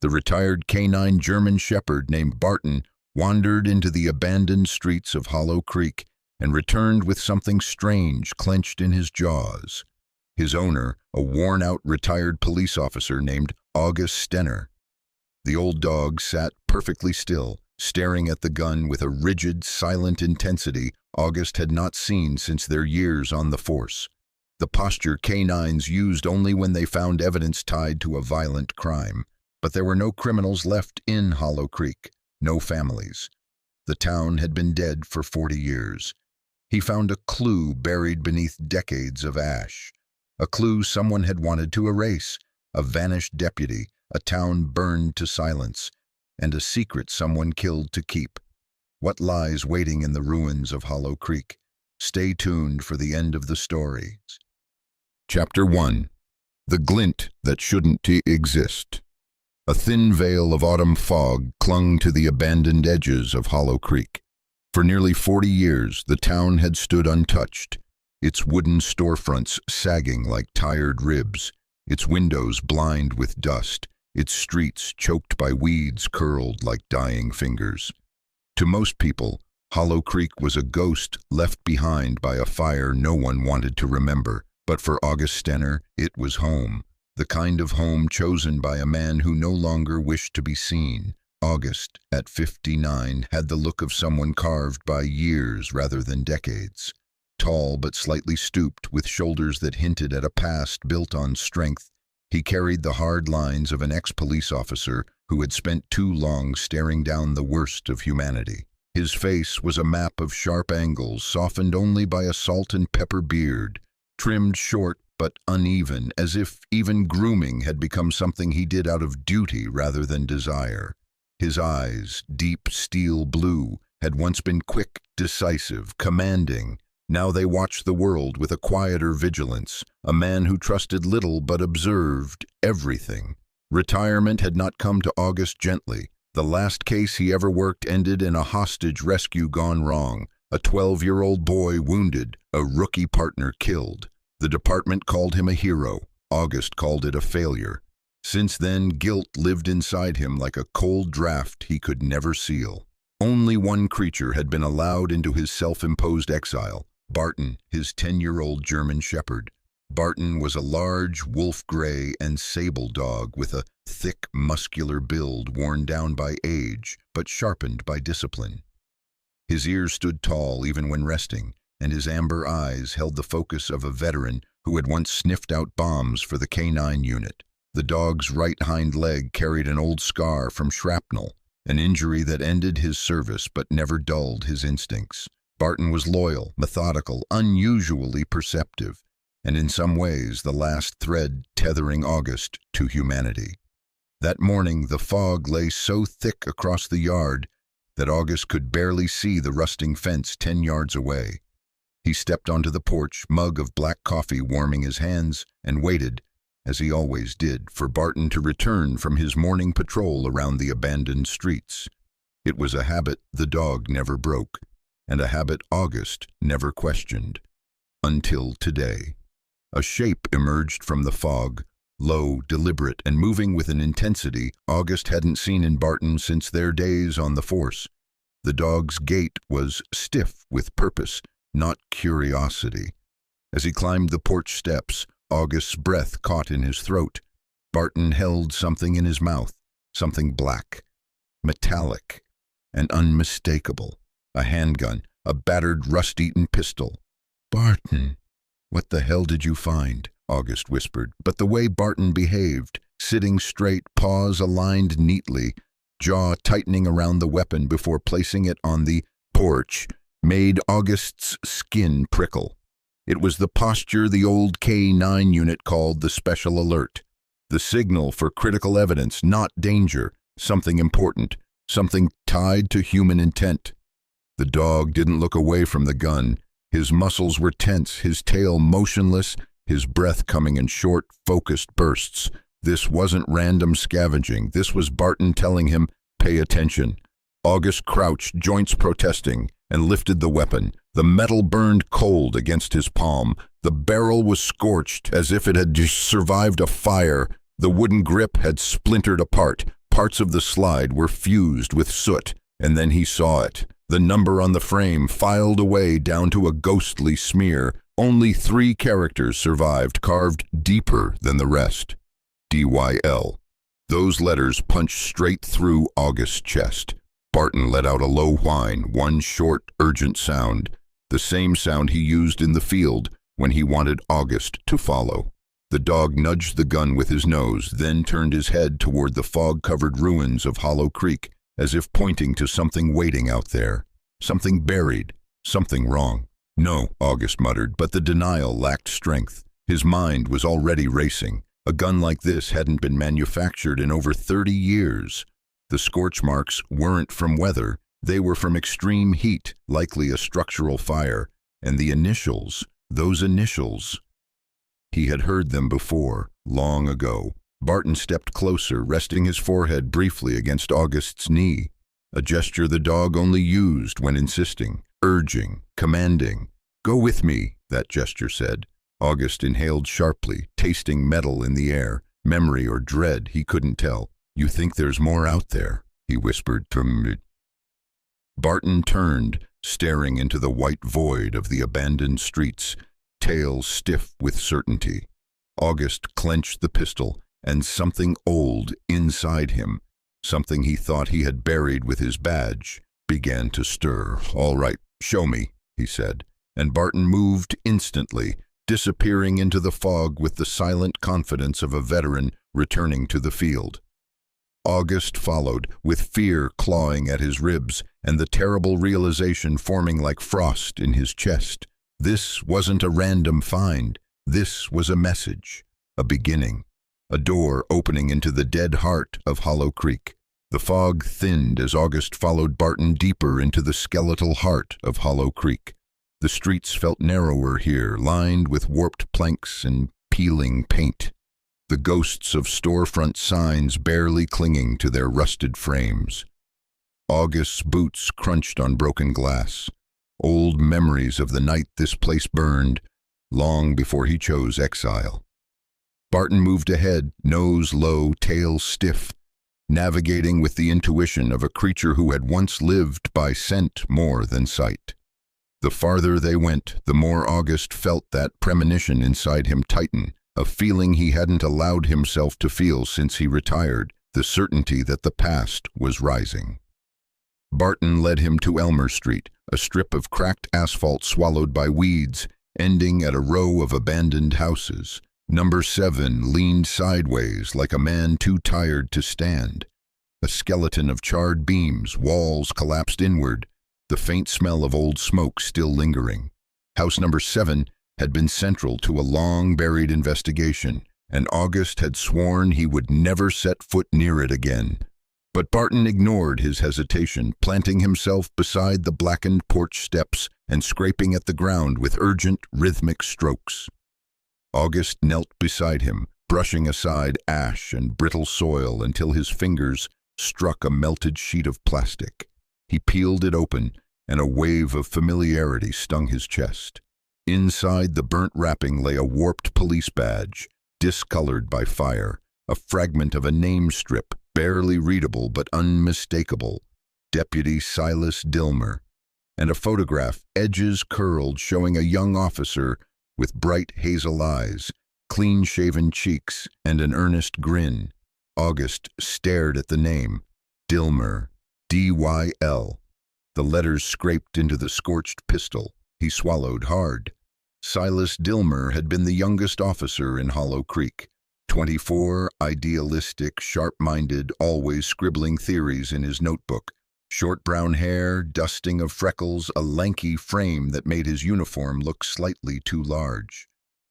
The retired canine German shepherd named Barton wandered into the abandoned streets of Hollow Creek and returned with something strange clenched in his jaws. His owner, a worn-out retired police officer named August Stenner. The old dog sat perfectly still, staring at the gun with a rigid, silent intensity August had not seen since their years on the force. The posture canines used only when they found evidence tied to a violent crime. But there were no criminals left in Hollow Creek, no families. The town had been dead for 40 years. He found a clue buried beneath decades of ash. A clue someone had wanted to erase, a vanished deputy, a town burned to silence, and a secret someone killed to keep. What lies waiting in the ruins of Hollow Creek? Stay tuned for the end of the story. Chapter 1. The Glint That Shouldn't Exist. A thin veil of autumn fog clung to the abandoned edges of Hollow Creek. For nearly 40 years, the town had stood untouched, its wooden storefronts sagging like tired ribs, its windows blind with dust, its streets choked by weeds curled like dying fingers. To most people, Hollow Creek was a ghost left behind by a fire no one wanted to remember. But for August Stenner, it was home, the kind of home chosen by a man who no longer wished to be seen. August, at 59, had the look of someone carved by years rather than decades. Tall but slightly stooped, with shoulders that hinted at a past built on strength, he carried the hard lines of an ex-police officer who had spent too long staring down the worst of humanity. His face was a map of sharp angles, softened only by a salt and pepper beard, trimmed short but uneven, as if even grooming had become something he did out of duty rather than desire. His eyes, deep steel blue, had once been quick, decisive, commanding. Now they watched the world with a quieter vigilance, a man who trusted little but observed everything. Retirement had not come to August gently. The last case he ever worked ended in a hostage rescue gone wrong, a 12-year-old boy wounded, a rookie partner killed. The department called him a hero. August called it a failure. Since then, guilt lived inside him like a cold draft he could never seal. Only one creature had been allowed into his self-imposed exile, Barton, his 10-year-old German shepherd. Barton was a large, wolf-gray and sable dog with a thick, muscular build worn down by age, but sharpened by discipline. His ears stood tall even when resting, and his amber eyes held the focus of a veteran who had once sniffed out bombs for the K-9 unit. The dog's right hind leg carried an old scar from shrapnel, an injury that ended his service but never dulled his instincts. Barton was loyal, methodical, unusually perceptive, and in some ways the last thread tethering August to humanity. That morning the fog lay so thick across the yard that August could barely see the rusting fence 10 yards away. He stepped onto the porch, mug of black coffee warming his hands, and waited, as he always did, for Barton to return from his morning patrol around the abandoned streets. It was a habit the dog never broke, and a habit August never questioned. Until today. A shape emerged from the fog, low, deliberate, and moving with an intensity August hadn't seen in Barton since their days on the force. The dog's gait was stiff with purpose, not curiosity. As he climbed the porch steps, August's breath caught in his throat. Barton held something in his mouth, something black, metallic, and unmistakable. A handgun, a battered, rust-eaten pistol. "Barton, what the hell did you find?" August whispered. But the way Barton behaved, sitting straight, paws aligned neatly, jaw tightening around the weapon before placing it on the porch, made August's skin prickle. It was the posture the old K-9 unit called the Special Alert, the signal for critical evidence, not danger, something important, something tied to human intent. The dog didn't look away from the gun. His muscles were tense, his tail motionless, his breath coming in short, focused bursts. This wasn't random scavenging. This was Barton telling him, "Pay attention." August crouched, joints protesting, and lifted the weapon. The metal burned cold against his palm. The barrel was scorched as if it had just survived a fire. The wooden grip had splintered apart. Parts of the slide were fused with soot, and then he saw it. The number on the frame filed away down to a ghostly smear. Only 3 characters survived, carved deeper than the rest. DYL. Those letters punched straight through August's chest. Barton let out a low whine, one short, urgent sound, the same sound he used in the field when he wanted August to follow. The dog nudged the gun with his nose, then turned his head toward the fog-covered ruins of Hollow Creek, as if pointing to something waiting out there. Something buried, something wrong. No, August muttered, but the denial lacked strength. His mind was already racing. A gun like this hadn't been manufactured in over 30 years. The scorch marks weren't from weather. They were from extreme heat, likely a structural fire. And the initials, those initials. He had heard them before, long ago. Barton stepped closer, resting his forehead briefly against August's knee, a gesture the dog only used when insisting, urging, commanding. "Go with me," that gesture said. August inhaled sharply, tasting metal in the air, memory or dread, he couldn't tell. "You think there's more out there?" he whispered to me. Barton turned, staring into the white void of the abandoned streets, tail stiff with certainty. August clenched the pistol, and something old inside him, something he thought he had buried with his badge, began to stir. "All right, show me," he said, and Barton moved instantly, disappearing into the fog with the silent confidence of a veteran returning to the field. August followed, with fear clawing at his ribs and the terrible realization forming like frost in his chest. This wasn't a random find. This was a message, a beginning, a door opening into the dead heart of Hollow Creek. The fog thinned as August followed Barton deeper into the skeletal heart of Hollow Creek. The streets felt narrower here, lined with warped planks and peeling paint. The ghosts of storefront signs barely clinging to their rusted frames. August's boots crunched on broken glass. Old memories of the night this place burned, long before he chose exile. Barton moved ahead, nose low, tail stiff, navigating with the intuition of a creature who had once lived by scent more than sight. The farther they went, the more August felt that premonition inside him tighten, a feeling he hadn't allowed himself to feel since he retired, the certainty that the past was rising. Barton led him to Elmer Street, a strip of cracked asphalt swallowed by weeds, ending at a row of abandoned houses. Number 7 leaned sideways like a man too tired to stand. A skeleton of charred beams, walls collapsed inward, the faint smell of old smoke still lingering. House number 7 had been central to a long-buried investigation, and August had sworn he would never set foot near it again. But Barton ignored his hesitation, planting himself beside the blackened porch steps and scraping at the ground with urgent, rhythmic strokes. August knelt beside him, brushing aside ash and brittle soil until his fingers struck a melted sheet of plastic. He peeled it open, and a wave of familiarity stung his chest. Inside the burnt wrapping lay a warped police badge, discolored by fire, a fragment of a name strip, barely readable but unmistakable, Deputy Silas Dilmer, and a photograph, edges curled, showing a young officer with bright hazel eyes, clean-shaven cheeks, and an earnest grin. August stared at the name, Dilmer, D-Y-L. The letters scraped into the scorched pistol. He swallowed hard. Silas Dilmer had been the youngest officer in Hollow Creek. 24, idealistic, sharp-minded, always scribbling theories in his notebook. Short brown hair, dusting of freckles, a lanky frame that made his uniform look slightly too large.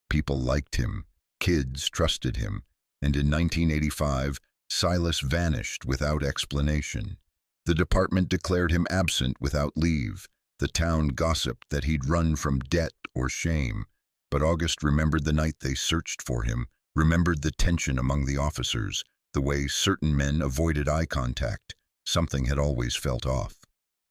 People liked him. Kids trusted him. And in 1985, Silas vanished without explanation. The department declared him absent without leave. The town gossiped that he'd run from debt or shame. But August remembered the night they searched for him, remembered the tension among the officers, the way certain men avoided eye contact. Something had always felt off.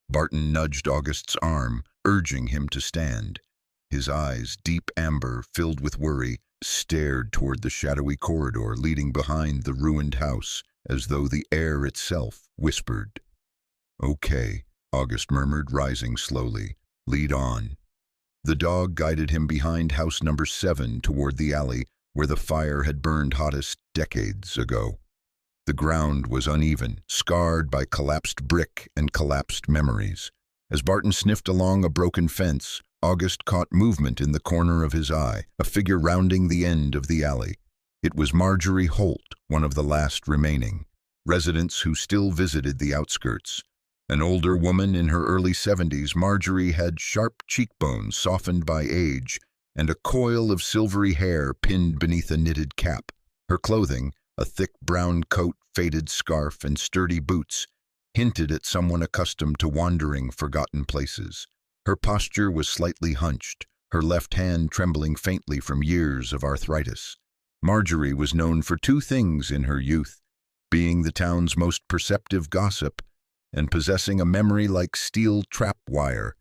Barton nudged August's arm, urging him to stand. His eyes, deep amber, filled with worry, stared toward the shadowy corridor leading behind the ruined house. as though the air itself whispered. "Okay," August murmured, rising slowly. "Lead on." The dog guided him behind house number 7 toward the alley where the fire had burned hottest decades ago. The ground was uneven, scarred by collapsed brick and collapsed memories. As Barton sniffed along a broken fence, August caught movement in the corner of his eye, a figure rounding the end of the alley. It was Marjorie Holt, one of the last remaining residents who still visited the outskirts. An older woman in her early 70s, Marjorie had sharp cheekbones softened by age and a coil of silvery hair pinned beneath a knitted cap. Her clothing, a thick brown coat, faded scarf, and sturdy boots, hinted at someone accustomed to wandering forgotten places. Her posture was slightly hunched, her left hand trembling faintly from years of arthritis. Marjorie was known for 2 things in her youth: being the town's most perceptive gossip and possessing a memory like steel trap wire.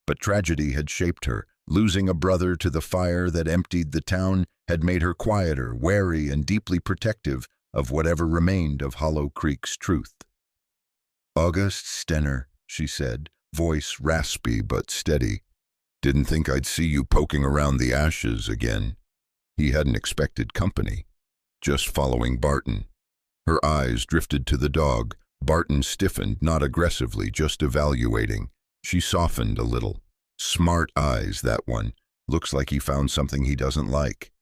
But tragedy had shaped her. Losing a brother to the fire that emptied the town had made her quieter, wary, and deeply protective of whatever remained of Hollow Creek's truth. "August Stenner," she said, voice raspy but steady. "Didn't think I'd see you poking around the ashes again." He hadn't expected company. Just following Barton. Her eyes drifted to the dog. Barton stiffened, not aggressively, just evaluating. She softened a little. Smart eyes, that one. Looks like he found something he doesn't like.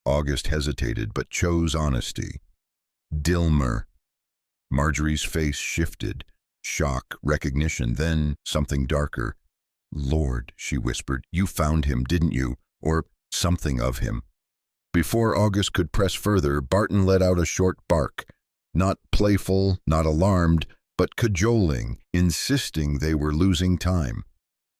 August hesitated, but chose honesty. "Dilmer." Marjorie's face shifted. Shock, recognition, then something darker. "Lord," she whispered, "you found him, didn't you? Or something of him." Before August could press further, Barton let out a short bark. Not playful, not alarmed, but cajoling, insisting they were losing time.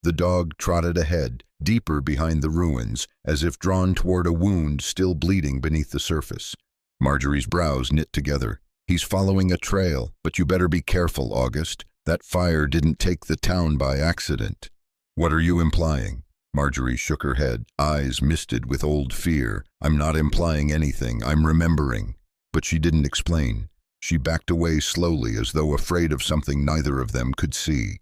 The dog trotted ahead, deeper behind the ruins, as if drawn toward a wound still bleeding beneath the surface. Marjorie's brows knit together. "He's following a trail, but you better be careful, August. That fire didn't take the town by accident." "What are you implying?" Marjorie shook her head, eyes misted with old fear. "I'm not implying anything, I'm remembering." But she didn't explain. She backed away slowly, as though afraid of something neither of them could see.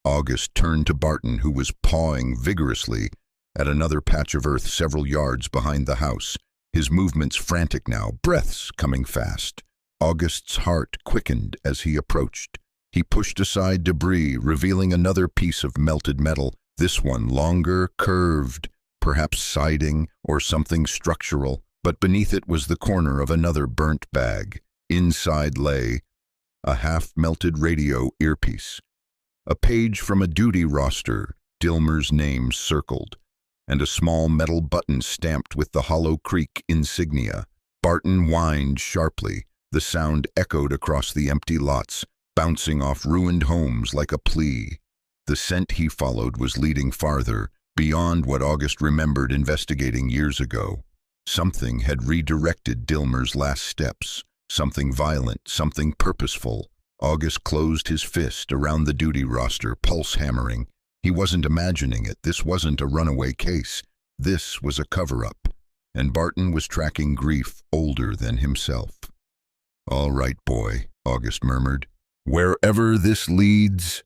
August turned to Barton, who was pawing vigorously at another patch of earth several yards behind the house. His movements frantic now, breaths coming fast. August's heart quickened as he approached. He pushed aside debris, revealing another piece of melted metal, this one longer, curved, perhaps siding or something structural, but beneath it was the corner of another burnt bag. Inside lay a half-melted radio earpiece. A page from a duty roster, Dilmer's name circled, and a small metal button stamped with the Hollow Creek insignia. Barton whined sharply. The sound echoed across the empty lots, bouncing off ruined homes like a plea. The scent he followed was leading farther, beyond what August remembered investigating years ago. Something had redirected Dilmer's last steps, something violent, something purposeful. August closed his fist around the duty roster, pulse hammering. He wasn't imagining it. This wasn't a runaway case. This was a cover-up, and Barton was tracking grief older than himself. "All right, boy," August murmured. "Wherever this leads,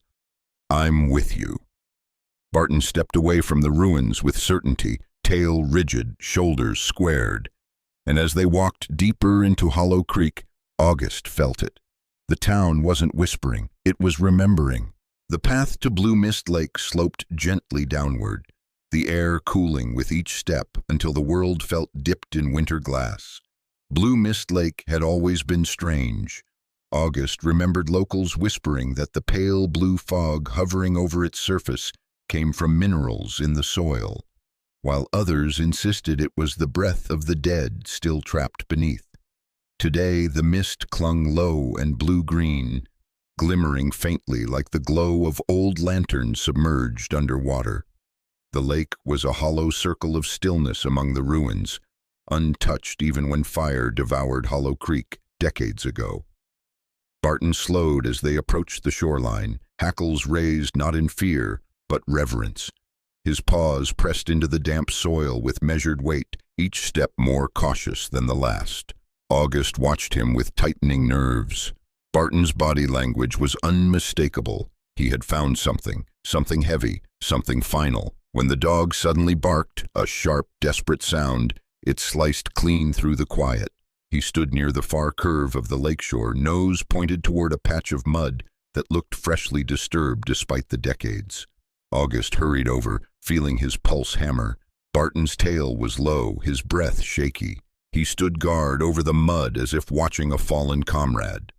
I'm with you." Barton stepped away from the ruins with certainty, tail rigid, shoulders squared. And as they walked deeper into Hollow Creek, August felt it. The town wasn't whispering, it was remembering. The path to Blue Mist Lake sloped gently downward, the air cooling with each step until the world felt dipped in winter glass. Blue Mist Lake had always been strange. August remembered locals whispering that the pale blue fog hovering over its surface came from minerals in the soil, while others insisted it was the breath of the dead still trapped beneath. Today the mist clung low and blue-green, glimmering faintly like the glow of old lanterns submerged under water. The lake was a hollow circle of stillness among the ruins, untouched even when fire devoured Hollow Creek decades ago. Barton slowed as they approached the shoreline, hackles raised not in fear, but reverence. His paws pressed into the damp soil with measured weight, each step more cautious than the last. August watched him with tightening nerves. Barton's body language was unmistakable. He had found something heavy, something final. When the dog suddenly barked, a sharp, desperate sound, it sliced clean through the quiet. He stood near the far curve of the lakeshore, nose pointed toward a patch of mud that looked freshly disturbed despite the decades. August hurried over, feeling his pulse hammer. Barton's tail was low, his breath shaky. He stood guard over the mud as if watching a fallen comrade.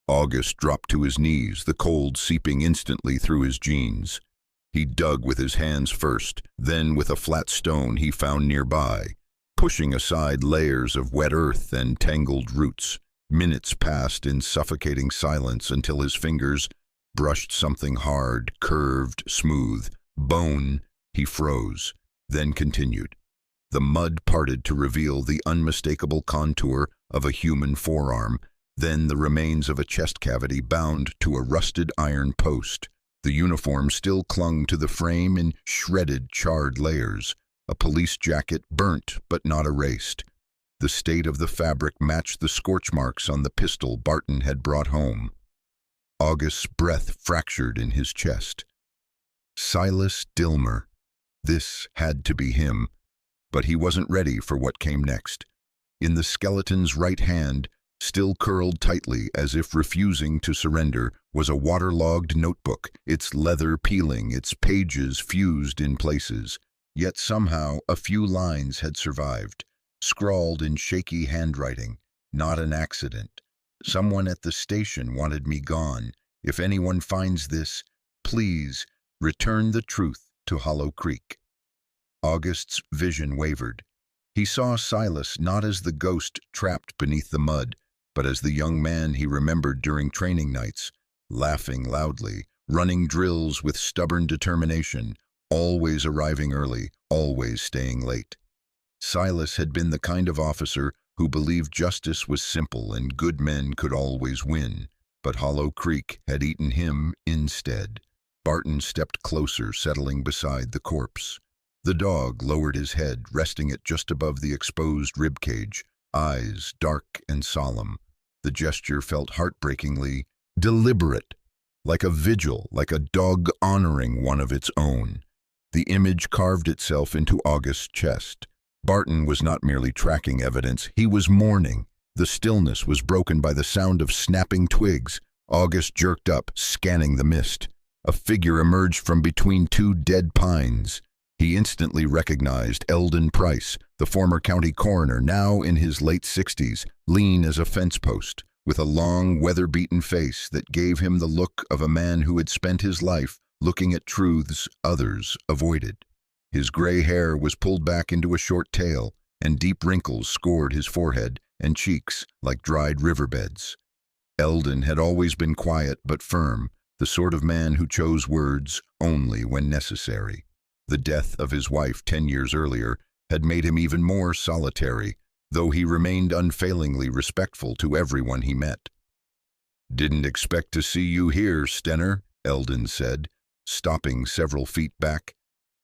August dropped to his knees, the cold seeping instantly through his jeans. He dug with his hands first, then with a flat stone he found nearby, pushing aside layers of wet earth and tangled roots. Minutes passed in suffocating silence until his fingers brushed something hard, curved, smooth. Bone. He froze, then continued. The mud parted to reveal the unmistakable contour of a human forearm, then the remains of a chest cavity bound to a rusted iron post. The uniform still clung to the frame in shredded, charred layers. A police jacket burnt but not erased. The state of the fabric matched the scorch marks on the pistol Barton had brought home. August's breath fractured in his chest. Silas Dilmer. This had to be him, but he wasn't ready for what came next. In the skeleton's right hand, still curled tightly as if refusing to surrender, was a waterlogged notebook, its leather peeling, its pages fused in places. Yet somehow a few lines had survived, scrawled in shaky handwriting. Not an accident. Someone at the station wanted me gone. If anyone finds this, please return the truth to Hollow Creek. August's vision wavered. He saw Silas not as the ghost trapped beneath the mud, but as the young man he remembered during training nights, laughing loudly, running drills with stubborn determination, always arriving early, always staying late. Silas had been the kind of officer who believed justice was simple and good men could always win, but Hollow Creek had eaten him instead. Barton stepped closer, settling beside the corpse. The dog lowered his head, resting it just above the exposed ribcage, eyes dark and solemn. The gesture felt heartbreakingly deliberate, like a vigil, like a dog honoring one of its own. The image carved itself into August's chest. Barton was not merely tracking evidence, he was mourning. The stillness was broken by the sound of snapping twigs. August jerked up, scanning the mist. A figure emerged from between two dead pines. He instantly recognized Eldon Price, the former county coroner, now in his late 60s, lean as a fence post, with a long, weather-beaten face that gave him the look of a man who had spent his life looking at truths others avoided. His gray hair was pulled back into a short tail, and deep wrinkles scored his forehead and cheeks like dried riverbeds. Eldon had always been quiet but firm, the sort of man who chose words only when necessary. The death of his wife 10 years earlier had made him even more solitary, though he remained unfailingly respectful to everyone he met. "Didn't expect to see you here, Stenner," Eldon said, stopping several feet back.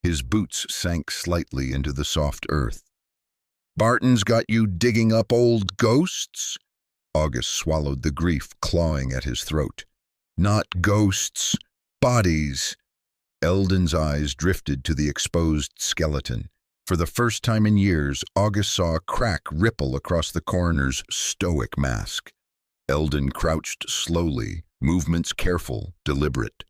His boots sank slightly into the soft earth. "Barton's got you digging up old ghosts?" August swallowed the grief clawing at his throat. "Not ghosts, bodies." Eldon's eyes drifted to the exposed skeleton. For the first time in years, August saw a crack ripple across the coroner's stoic mask. Eldon crouched slowly, movements careful, deliberate.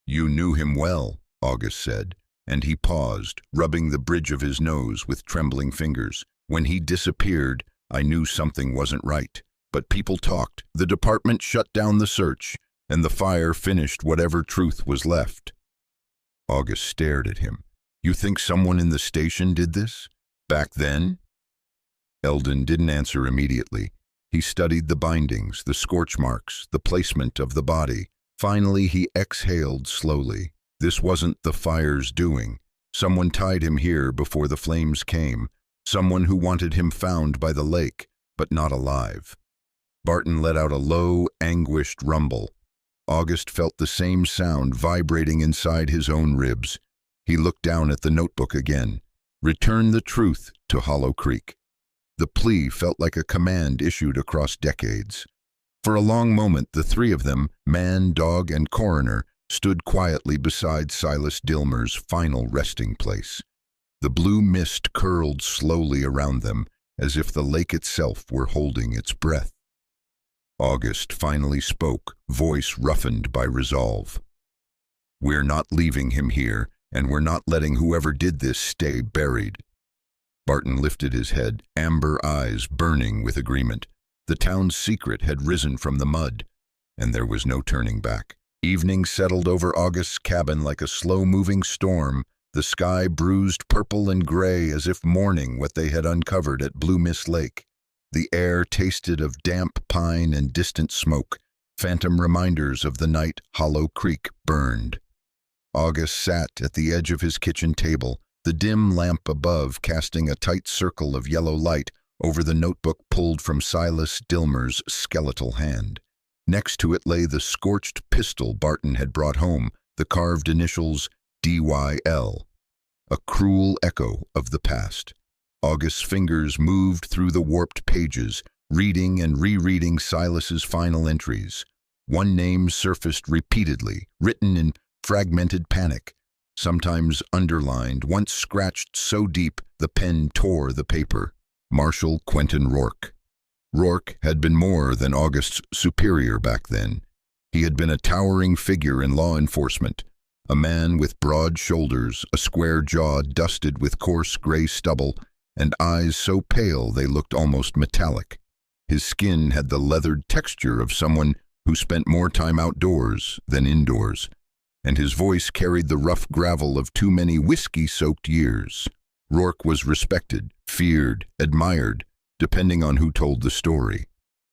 "You knew him well," August said, and he paused, rubbing the bridge of his nose with trembling fingers. "When he disappeared, I knew something wasn't right. But people talked, the department shut down the search, and the fire finished whatever truth was left." August stared at him. "You think someone in the station did this? Back then?" Eldon didn't answer immediately. He studied the bindings, the scorch marks, the placement of the body. Finally, he exhaled slowly. This wasn't the fire's doing. Someone tied him here before the flames came. Someone who wanted him found by the lake, but not alive. Barton let out a low, anguished rumble. August felt the same sound vibrating inside his own ribs. He looked down at the notebook again. "Return the truth to Hollow Creek." The plea felt like a command issued across decades. For a long moment, the three of them, man, dog, and coroner, stood quietly beside Silas Dilmer's final resting place. The blue mist curled slowly around them, as if the lake itself were holding its breath. August finally spoke, voice roughened by resolve. "We're not leaving him here, and we're not letting whoever did this stay buried." Barton lifted his head, amber eyes burning with agreement. The town's secret had risen from the mud, and there was no turning back. Evening settled over August's cabin like a slow-moving storm, the sky bruised purple and gray as if mourning what they had uncovered at Blue Mist Lake. The air tasted of damp pine and distant smoke, phantom reminders of the night Hollow Creek burned. August sat at the edge of his kitchen table, the dim lamp above casting a tight circle of yellow light over the notebook pulled from Silas Dilmer's skeletal hand. Next to it lay the scorched pistol Barton had brought home, the carved initials DYL, a cruel echo of the past. August's fingers moved through the warped pages, reading and rereading Silas's final entries. One name surfaced repeatedly, written in fragmented panic, sometimes underlined, once scratched so deep the pen tore the paper. Marshal Quentin Rourke. Rourke had been more than August's superior back then. He had been a towering figure in law enforcement, a man with broad shoulders, a square jaw dusted with coarse gray stubble, and eyes so pale they looked almost metallic. His skin had the leathered texture of someone who spent more time outdoors than indoors, and his voice carried the rough gravel of too many whiskey-soaked years. Rourke was respected, feared, admired, depending on who told the story.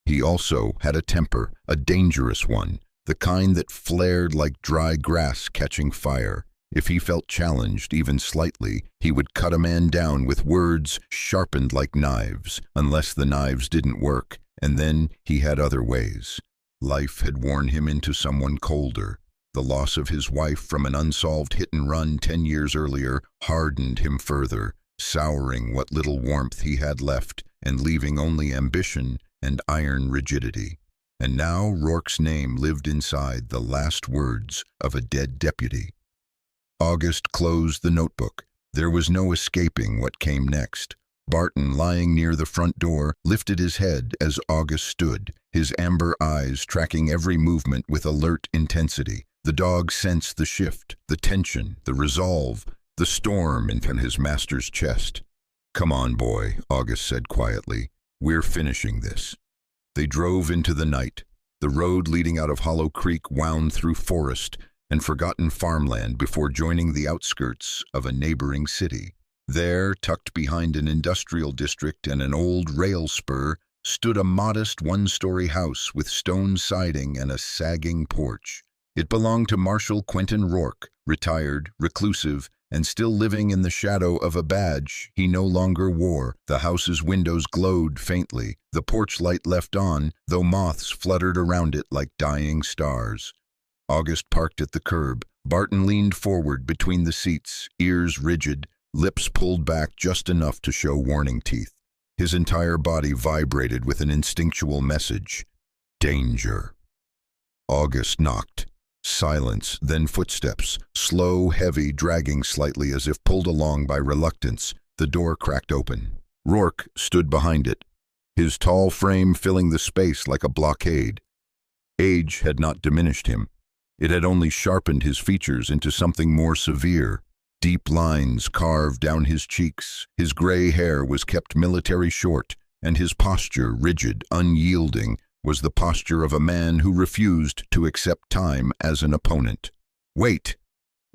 He also had a temper, a dangerous one, the kind that flared like dry grass catching fire. If he felt challenged, even slightly, he would cut a man down with words sharpened like knives, unless the knives didn't work, and then he had other ways. Life had worn him into someone colder. The loss of his wife from an unsolved hit-and-run 10 years earlier hardened him further, souring what little warmth he had left and leaving only ambition and iron rigidity. And now Rourke's name lived inside the last words of a dead deputy. August closed the notebook. There was no escaping what came next. Barton, lying near the front door, lifted his head as August stood, his amber eyes tracking every movement with alert intensity. The dog sensed the shift, the tension, the resolve, the storm in his master's chest. "Come on, boy," August said quietly. "We're finishing this." They drove into the night. The road leading out of Hollow Creek wound through forest and forgotten farmland before joining the outskirts of a neighboring city. There, tucked behind an industrial district and an old rail spur, stood a modest one-story house with stone siding and a sagging porch. It belonged to Marshal Quentin Rourke, retired, reclusive, and still living in the shadow of a badge he no longer wore. The house's windows glowed faintly, the porch light left on, though moths fluttered around it like dying stars. August parked at the curb. Barton leaned forward between the seats, ears rigid, lips pulled back just enough to show warning teeth. His entire body vibrated with an instinctual message. Danger. August knocked. Silence, then footsteps, slow, heavy, dragging slightly as if pulled along by reluctance. The door cracked open. Rourke stood behind it, his tall frame filling the space like a blockade. Age had not diminished him. It had only sharpened his features into something more severe. Deep lines carved down his cheeks, his gray hair was kept military short, and his posture, rigid, unyielding, was the posture of a man who refused to accept time as an opponent. "Wait!"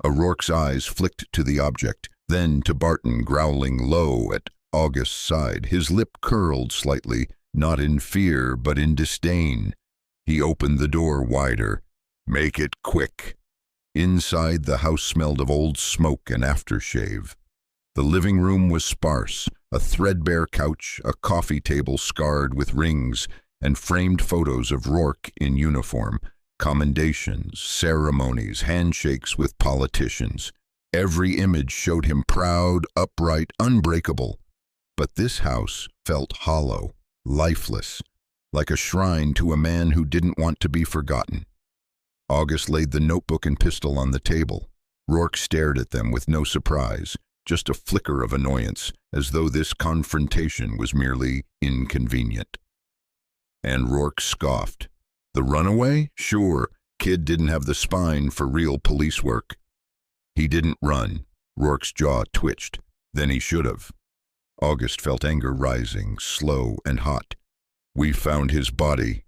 Rourke's eyes flicked to the object, then to Barton growling low at August's side. His lip curled slightly, not in fear but in disdain. He opened the door wider. "Make it quick." Inside, the house smelled of old smoke and aftershave. The living room was sparse, a threadbare couch, a coffee table scarred with rings, and framed photos of Rourke in uniform, commendations, ceremonies, handshakes with politicians. Every image showed him proud, upright, unbreakable. But this house felt hollow, lifeless, like a shrine to a man who didn't want to be forgotten. August laid the notebook and pistol on the table. Rourke stared at them with no surprise, just a flicker of annoyance, as though this confrontation was merely inconvenient. And Rourke scoffed. The runaway? Sure, kid didn't have the spine for real police work. He didn't run. Rourke's jaw twitched. Then he should have. August felt anger rising, slow and hot. We found his body.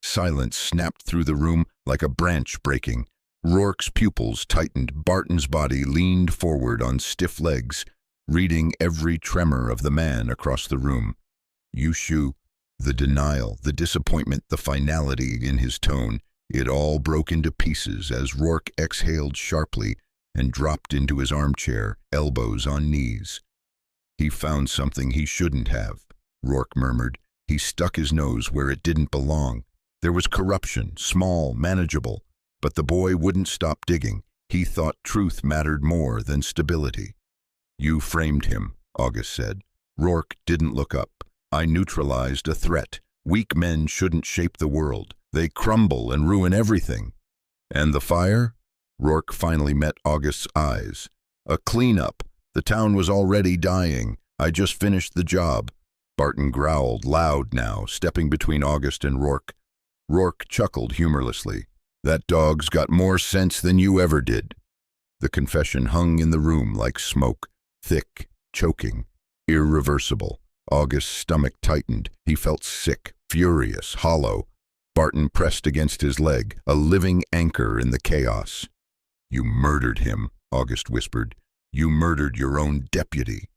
Silence snapped through the room like a branch breaking. Rourke's pupils tightened. Barton's body leaned forward on stiff legs, reading every tremor of the man across the room. Yushu, the denial, the disappointment, the finality in his tone, it all broke into pieces as Rourke exhaled sharply and dropped into his armchair, elbows on knees. He found something he shouldn't have, Rourke murmured. He stuck his nose where it didn't belong. There was corruption, small, manageable, but the boy wouldn't stop digging. He thought truth mattered more than stability. You framed him, August said. Rourke didn't look up. I neutralized a threat. Weak men shouldn't shape the world. They crumble and ruin everything. And the fire? Rourke finally met August's eyes. A cleanup. The town was already dying. I just finished the job. Barton growled, loud now, stepping between August and Rourke. Rourke chuckled humorlessly. That dog's got more sense than you ever did. The confession hung in the room like smoke, thick, choking, irreversible. August's stomach tightened. He felt sick, furious, hollow. Barton pressed against his leg, a living anchor in the chaos. You murdered him, August whispered. You murdered your own deputy.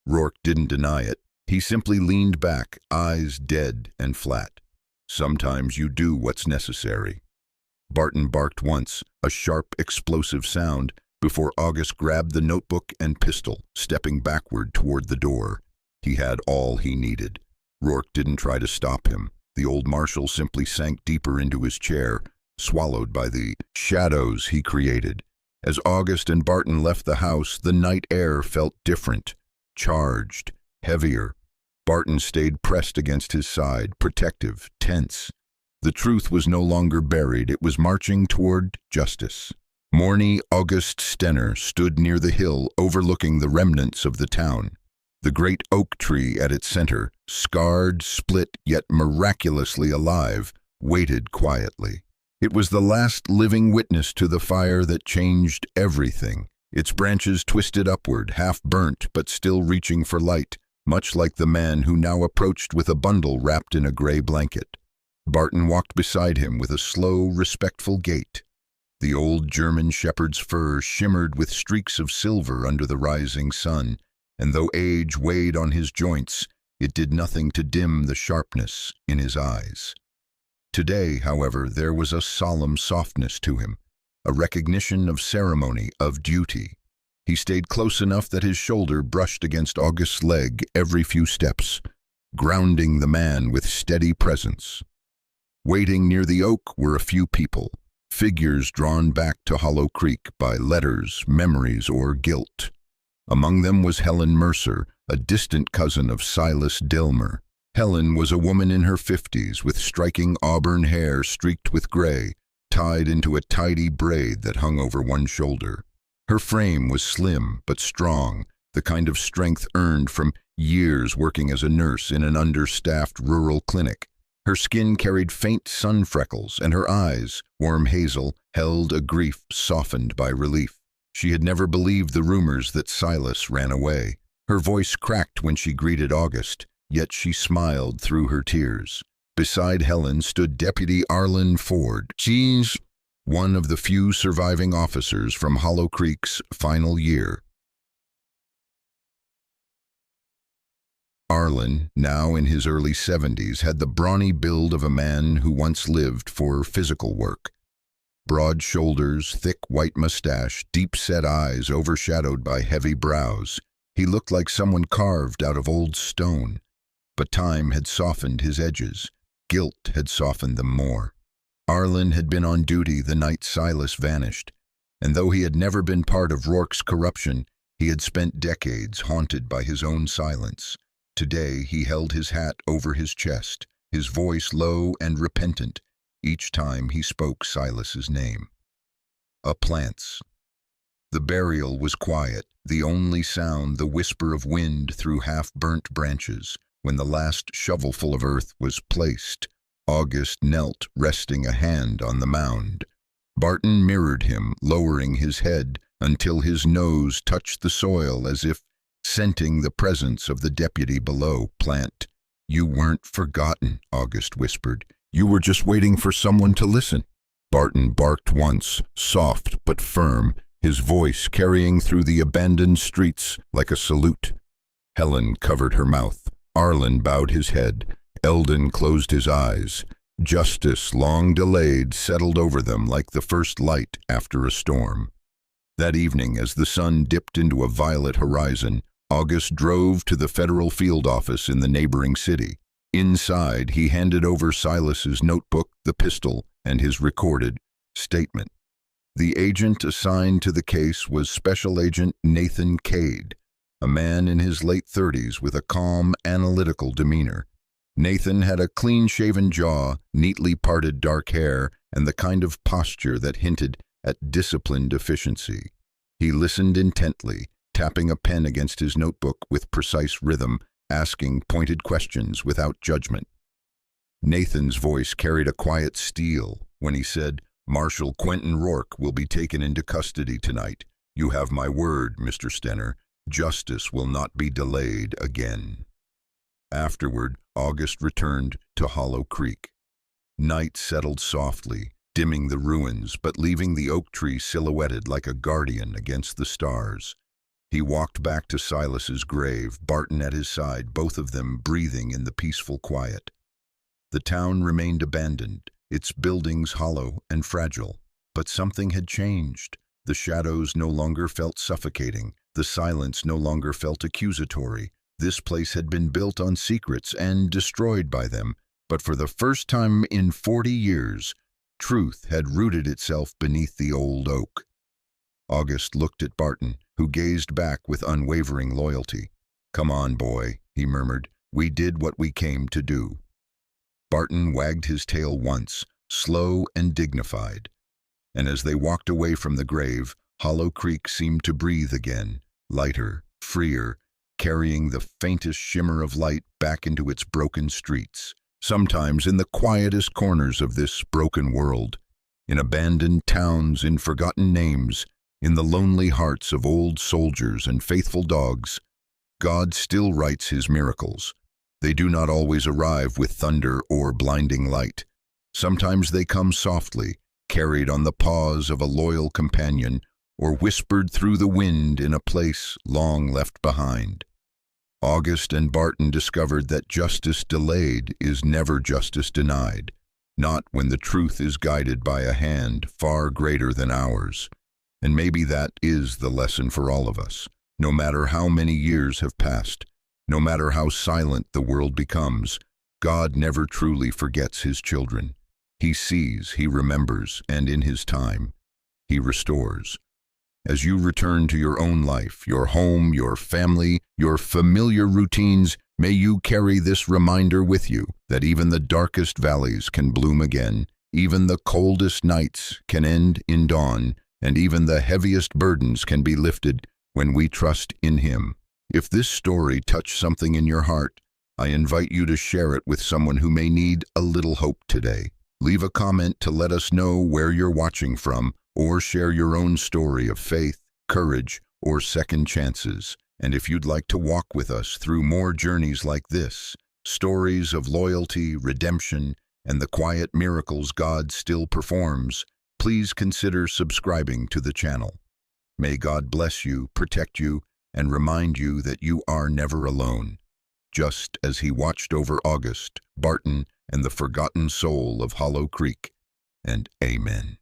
Rourke didn't deny it. He simply leaned back, eyes dead and flat. Sometimes you do what's necessary. Barton barked once, a sharp, explosive sound, before August grabbed the notebook and pistol, stepping backward toward the door. He had all he needed. Rourke didn't try to stop him. The old marshal simply sank deeper into his chair, swallowed by the shadows he created. As August and Barton left the house, the night air felt different, charged, heavier. Barton stayed pressed against his side, protective, tense. The truth was no longer buried. It was marching toward justice. Morny August Stenner stood near the hill overlooking the remnants of the town. The great oak tree at its center, scarred, split, yet miraculously alive, waited quietly. It was the last living witness to the fire that changed everything. Its branches twisted upward, half burnt but still reaching for light, much like the man who now approached with a bundle wrapped in a gray blanket. Barton walked beside him with a slow, respectful gait. The old German shepherd's fur shimmered with streaks of silver under the rising sun, and though age weighed on his joints, it did nothing to dim the sharpness in his eyes. Today, however, there was a solemn softness to him, a recognition of ceremony, of duty. He stayed close enough that his shoulder brushed against August's leg every few steps, grounding the man with steady presence. Waiting near the oak were a few people, figures drawn back to Hollow Creek by letters, memories, or guilt. Among them was Helen Mercer, a distant cousin of Silas Dilmer. Helen was a woman in her 50s with striking auburn hair streaked with gray, tied into a tidy braid that hung over one shoulder. Her frame was slim but strong, the kind of strength earned from years working as a nurse in an understaffed rural clinic. Her skin carried faint sun freckles, and her eyes, warm hazel, held a grief softened by relief. She had never believed the rumors that Silas ran away. Her voice cracked when she greeted August, yet she smiled through her tears. Beside Helen stood Deputy Arlen Ford, one of the few surviving officers from Hollow Creek's final year. Arlen, now in his early 70s, had the brawny build of a man who once lived for physical work. Broad shoulders, thick white mustache, deep-set eyes overshadowed by heavy brows. He looked like someone carved out of old stone. But time had softened his edges. Guilt had softened them more. Arlen had been on duty the night Silas vanished, and though he had never been part of Rourke's corruption, he had spent decades haunted by his own silence. Today he held his hat over his chest, his voice low and repentant, each time he spoke Silas's name. A plants. The burial was quiet, the only sound the whisper of wind through half-burnt branches. When the last shovelful of earth was placed, August knelt, resting a hand on the mound. Barton mirrored him, lowering his head until his nose touched the soil as if scenting the presence of the deputy below. Plant. You weren't forgotten, August whispered. You were just waiting for someone to listen. Barton barked once, soft but firm, his voice carrying through the abandoned streets like a salute. Helen covered her mouth. Arlen bowed his head. Eldon closed his eyes. Justice, long delayed, settled over them like the first light after a storm. That evening, as the sun dipped into a violet horizon, August drove to the federal field office in the neighboring city. Inside, he handed over Silas's notebook, the pistol, and his recorded statement. The agent assigned to the case was Special Agent Nathan Cade, a man in his late 30s with a calm, analytical demeanor. Nathan had a clean-shaven jaw, neatly parted dark hair, and the kind of posture that hinted at disciplined efficiency. He listened intently, tapping a pen against his notebook with precise rhythm, asking pointed questions without judgment. Nathan's voice carried a quiet steel when he said, "Marshal Quentin Rourke will be taken into custody tonight. You have my word, Mr. Stenner. Justice will not be delayed again." Afterward, August returned to Hollow Creek. Night settled softly, dimming the ruins but leaving the oak tree silhouetted like a guardian against the stars. He walked back to Silas's grave, Barton at his side, both of them breathing in the peaceful quiet. The town remained abandoned, its buildings hollow and fragile, but something had changed. The shadows no longer felt suffocating, the silence no longer felt accusatory. This place had been built on secrets and destroyed by them, but for the first time in 40 years, truth had rooted itself beneath the old oak. August looked at Barton, who gazed back with unwavering loyalty. "Come on, boy," he murmured. "We did what we came to do." Barton wagged his tail once, slow and dignified. And as they walked away from the grave, Hollow Creek seemed to breathe again, lighter, freer, carrying the faintest shimmer of light back into its broken streets. Sometimes in the quietest corners of this broken world, in abandoned towns, in forgotten names, in the lonely hearts of old soldiers and faithful dogs, God still writes his miracles. They do not always arrive with thunder or blinding light. Sometimes they come softly, carried on the paws of a loyal companion, or whispered through the wind in a place long left behind. August and Barton discovered that justice delayed is never justice denied, not when the truth is guided by a hand far greater than ours. And maybe that is the lesson for all of us. No matter how many years have passed, no matter how silent the world becomes, God never truly forgets his children. He sees, he remembers, and in his time, he restores. As you return to your own life, your home, your family, your familiar routines, may you carry this reminder with you that even the darkest valleys can bloom again, even the coldest nights can end in dawn, and even the heaviest burdens can be lifted when we trust in him. If this story touched something in your heart, I invite you to share it with someone who may need a little hope today. Leave a comment to let us know where you're watching from, or share your own story of faith, courage, or second chances. And if you'd like to walk with us through more journeys like this, stories of loyalty, redemption, and the quiet miracles God still performs, please consider subscribing to the channel. May God bless you, protect you, and remind you that you are never alone. Just as he watched over August, Barton, and the forgotten soul of Hollow Creek. And amen.